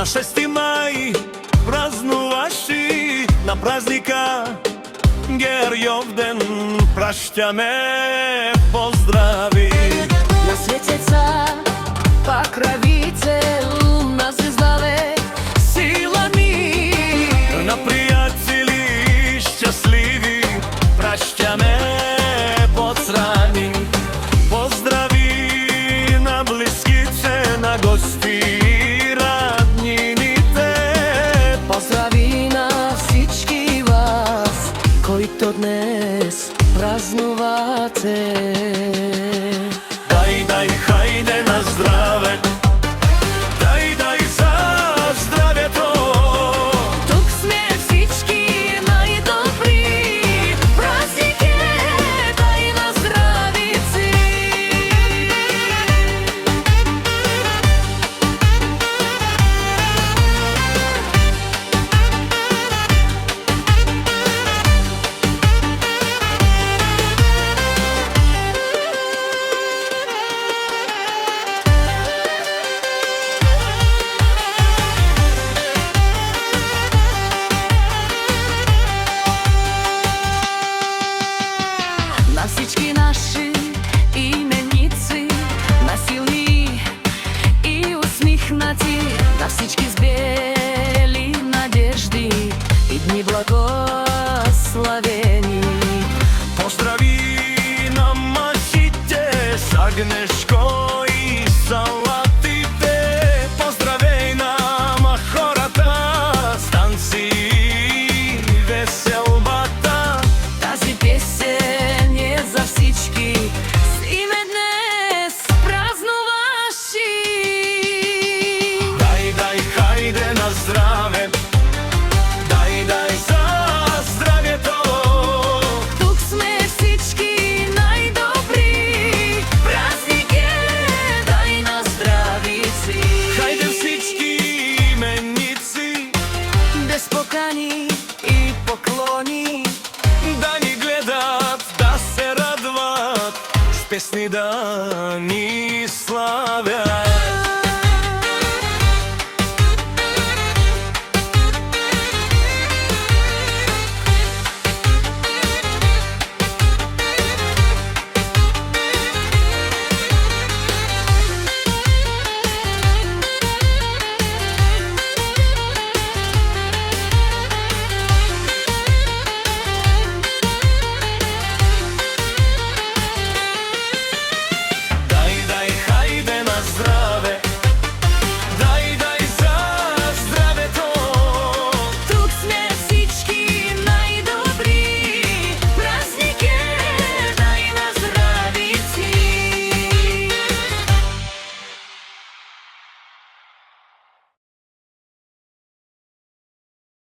На 6 мај празнуваши, на празника Герјовден прашќаме поздрави. На светеца па кравице, на звездале сила ми. На пријатели шчастливи прашќаме поцрани. Поздрави на блискице, на гости и раднините. Поздрави на всички вас, които днес празнувате. Дај, хајде на здраве, дај за здравјето. Тук сме всички најдобри, празник е, дај на здравици. На всички наши именици, на силни и усмихнати, на всички с бели надежди и дни благословени. Поздрави на мачите с Агнешко и салатите. Поздравеј нам хората с танци и веселбата. Тази песен е за всички, с име днес празнуваши. Дај, хајде на здраве, дај за здравјето. Тук сме всички најдобри, празник е, дај на здравици. Хајде всички именици, Без покани и поклони, да ни гледат, да се радват, с песни да